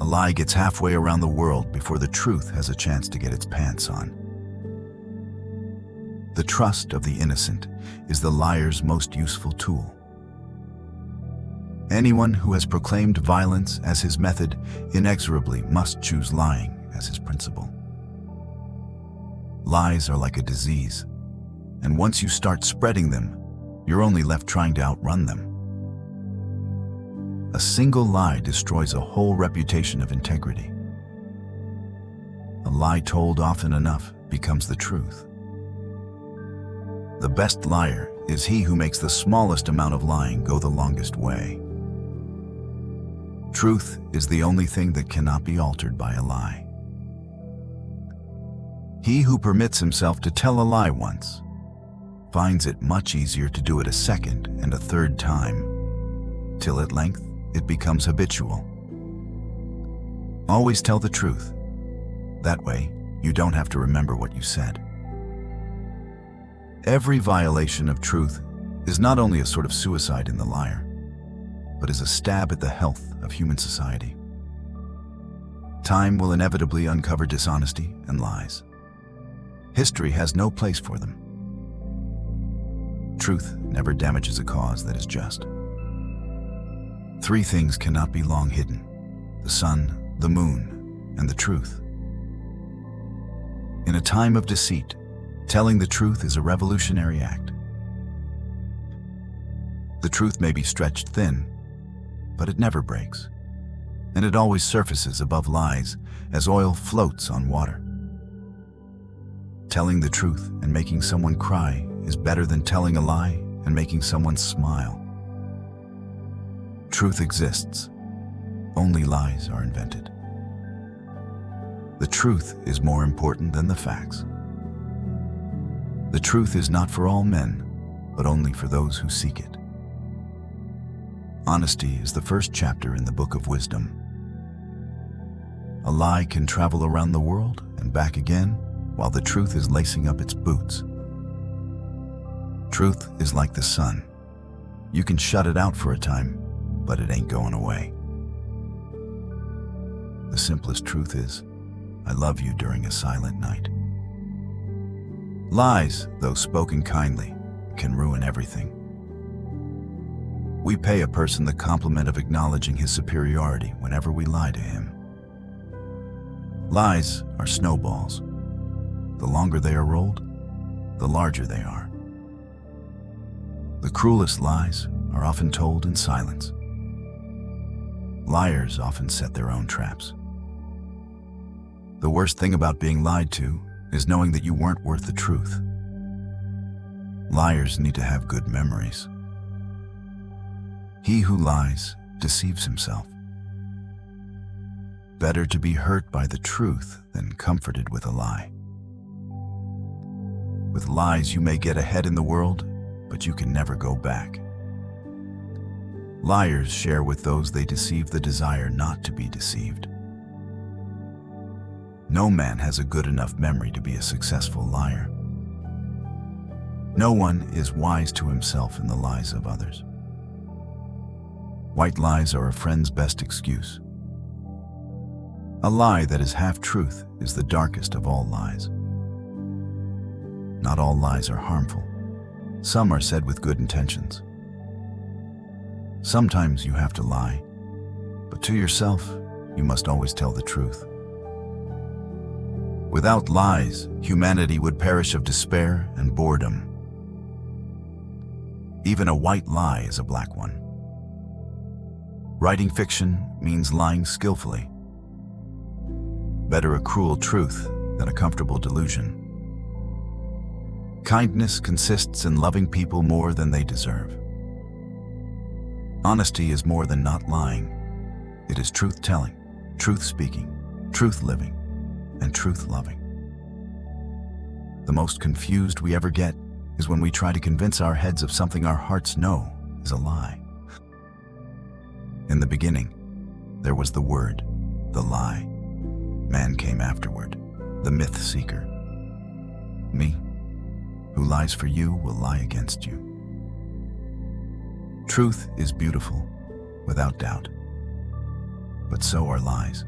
lie gets halfway around the world before the truth has a chance to get its pants on. The trust of the innocent is the liar's most useful tool. Anyone who has proclaimed violence as his method inexorably must choose lying as his principle. Lies are like a disease, and once you start spreading them, you're only left trying to outrun them. A single lie destroys a whole reputation of integrity. A lie told often enough becomes the truth. The best liar is he who makes the smallest amount of lying go the longest way. Truth is the only thing that cannot be altered by a lie. He who permits himself to tell a lie once finds it much easier to do it a second and a third time, till at length it becomes habitual. Always tell the truth. That way, you don't have to remember what you said. Every violation of truth is not only a sort of suicide in the liar, but is a stab at the health of human society. Time will inevitably uncover dishonesty and lies. History has no place for them. Truth never damages a cause that is just. Three things cannot be long hidden: the sun, the moon, and the truth. In a time of deceit, telling the truth is a revolutionary act. The truth may be stretched thin, but it never breaks, and it always surfaces above lies as oil floats on water. Telling the truth and making someone cry is better than telling a lie and making someone smile. Truth exists. Only lies are invented. The truth is more important than the facts. The truth is not for all men, but only for those who seek it. Honesty is the first chapter in the Book of Wisdom. A lie can travel around the world and back again, while the truth is lacing up its boots. Truth is like the sun. You can shut it out for a time, but it ain't going away. The simplest truth is, I love you during a silent night. Lies, though spoken kindly, can ruin everything. We pay a person the compliment of acknowledging his superiority whenever we lie to him. Lies are snowballs. The longer they are rolled, the larger they are. The cruelest lies are often told in silence. Liars often set their own traps. The worst thing about being lied to is knowing that you weren't worth the truth. Liars need to have good memories. He who lies deceives himself. Better to be hurt by the truth than comforted with a lie. With lies, you may get ahead in the world, but you can never go back. Liars share with those they deceive the desire not to be deceived. No man has a good enough memory to be a successful liar. No one is wise to himself in the lies of others. White lies are a friend's best excuse. A lie that is half truth is the darkest of all lies. Not all lies are harmful. Some are said with good intentions. Sometimes you have to lie, but to yourself, you must always tell the truth. Without lies, humanity would perish of despair and boredom. Even a white lie is a black one. Writing fiction means lying skillfully. Better a cruel truth than a comfortable delusion. Kindness consists in loving people more than they deserve. Honesty is more than not lying. It is truth-telling, truth-speaking, truth-living, and truth-loving. The most confused we ever get is when we try to convince our heads of something our hearts know is a lie. In the beginning, there was the Word, the lie. Man came afterward, the myth seeker. Me, who lies for you, will lie against you. Truth is beautiful, without doubt, but so are lies.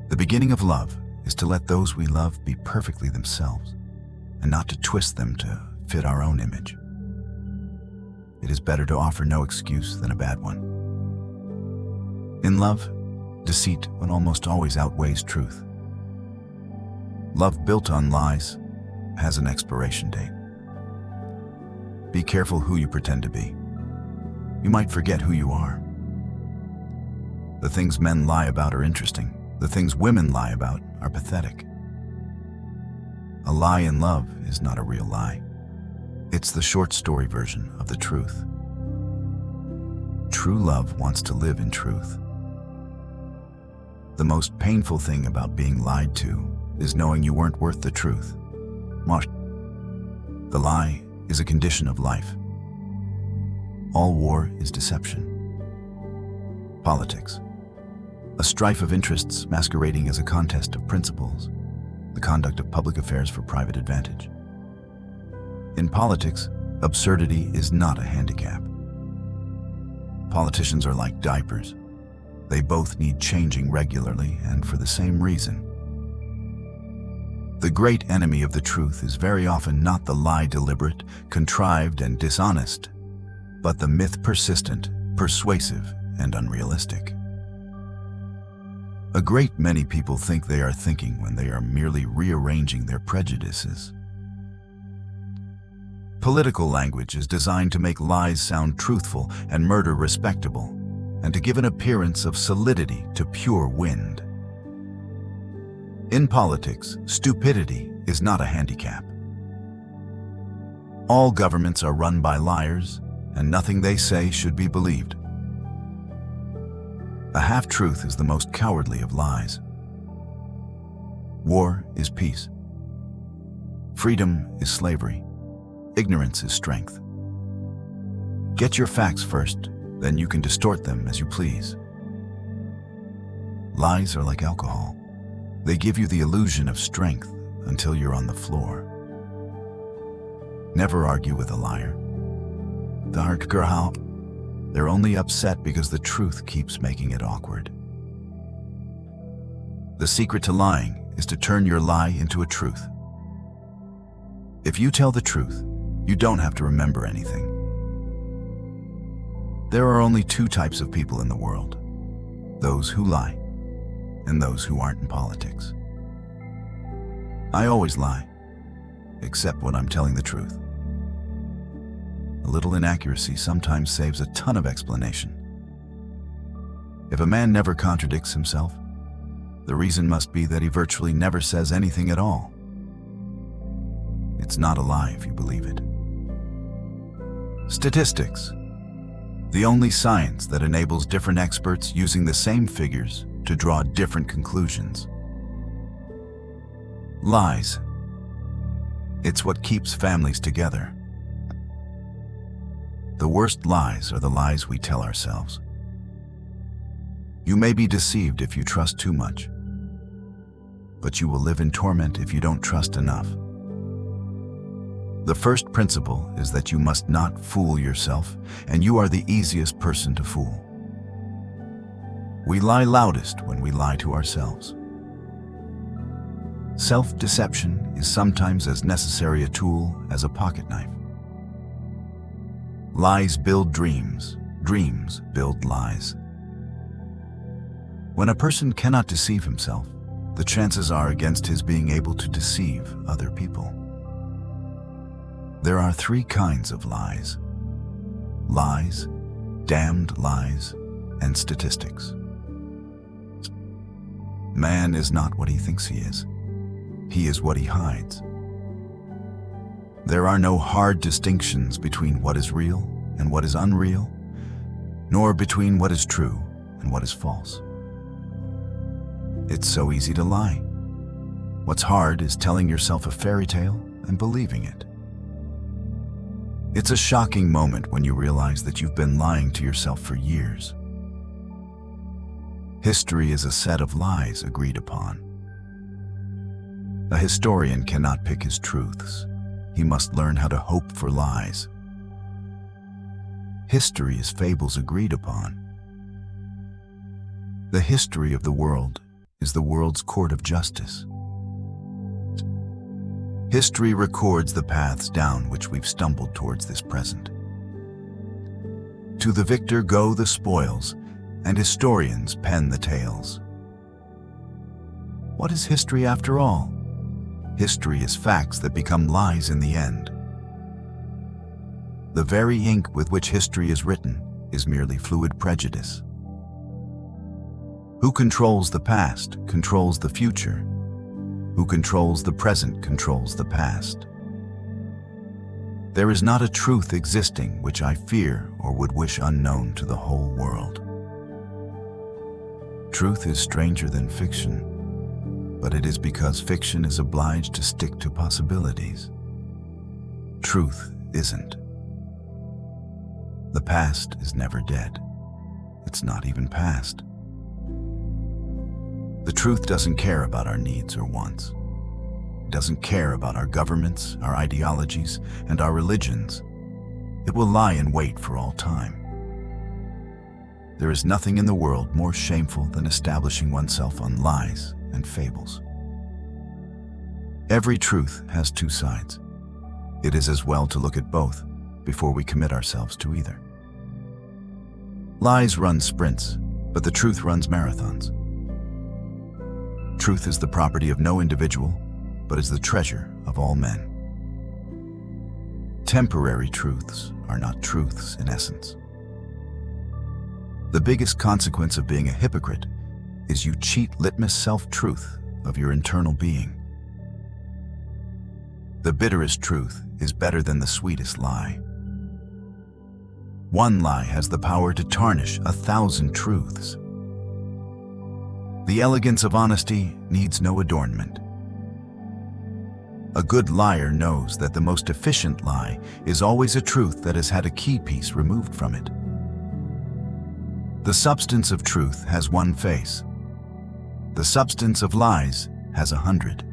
The beginning of love is to let those we love be perfectly themselves and not to twist them to fit our own image. It is better to offer no excuse than a bad one. In love, deceit almost always outweighs truth. Love built on lies has an expiration date. Be careful who you pretend to be. You might forget who you are. The things men lie about are interesting. The things women lie about are pathetic. A lie in love is not a real lie. It's the short story version of the truth. True love wants to live in truth. The most painful thing about being lied to is knowing you weren't worth the truth. The lie is a condition of life. All war is deception. Politics. A strife of interests masquerading as a contest of principles, the conduct of public affairs for private advantage. In politics, absurdity is not a handicap. Politicians are like diapers. They both need changing regularly and for the same reason. The great enemy of the truth is very often not the lie deliberate, contrived, and dishonest, but the myth persistent, persuasive, and unrealistic. A great many people think they are thinking when they are merely rearranging their prejudices. Political language is designed to make lies sound truthful and murder respectable, and to give an appearance of solidity to pure wind. In politics, stupidity is not a handicap. All governments are run by liars, and nothing they say should be believed. A half-truth is the most cowardly of lies. War is peace. Freedom is slavery. Ignorance is strength. Get your facts first, then you can distort them as you please. Lies are like alcohol. They give you the illusion of strength until you're on the floor. Never argue with a liar. They're only upset because the truth keeps making it awkward. The secret to lying is to turn your lie into a truth. If you tell the truth, you don't have to remember anything. There are only two types of people in the world: those who lie and those who aren't in politics. I always lie, except when I'm telling the truth. A little inaccuracy sometimes saves a ton of explanation. If a man never contradicts himself, the reason must be that he virtually never says anything at all. It's not a lie if you believe it. Statistics. The only science that enables different experts using the same figures to draw different conclusions. Lies. It's what keeps families together. The worst lies are the lies we tell ourselves. You may be deceived if you trust too much, but you will live in torment if you don't trust enough. The first principle is that you must not fool yourself, and you are the easiest person to fool. We lie loudest when we lie to ourselves. Self-deception is sometimes as necessary a tool as a pocket knife. Lies build dreams, dreams build lies. When a person cannot deceive himself, the chances are against his being able to deceive other people. There are three kinds of lies: lies, damned lies, and statistics. Man is not what he thinks he is. He is what he hides. There are no hard distinctions between what is real and what is unreal, nor between what is true and what is false. It's so easy to lie. What's hard is telling yourself a fairy tale and believing it. It's a shocking moment when you realize that you've been lying to yourself for years. History is a set of lies agreed upon. A historian cannot pick his truths. He must learn how to hope for lies. History is fables agreed upon. The history of the world is the world's court of justice. History records the paths down which we've stumbled towards this present. To the victor go the spoils, and historians pen the tales. What is history after all? History is facts that become lies in the end. The very ink with which history is written is merely fluid prejudice. Who controls the past controls the future. Who controls the present controls the past. There is not a truth existing which I fear or would wish unknown to the whole world. Truth is stranger than fiction, but it is because fiction is obliged to stick to possibilities. Truth isn't. The past is never dead. It's not even past. The truth doesn't care about our needs or wants. It doesn't care about our governments, our ideologies, and our religions. It will lie in wait for all time. There is nothing in the world more shameful than establishing oneself on lies and fables. Every truth has two sides. It is as well to look at both before we commit ourselves to either. Lies run sprints, but the truth runs marathons. Truth is the property of no individual, but is the treasure of all men. Temporary truths are not truths in essence. The biggest consequence of being a hypocrite is you cheat litmus self-truth of your internal being. The bitterest truth is better than the sweetest lie. One lie has the power to tarnish 1,000 truths. The elegance of honesty needs no adornment. A good liar knows that the most efficient lie is always a truth that has had a key piece removed from it. The substance of truth has one face. The substance of lies has 100.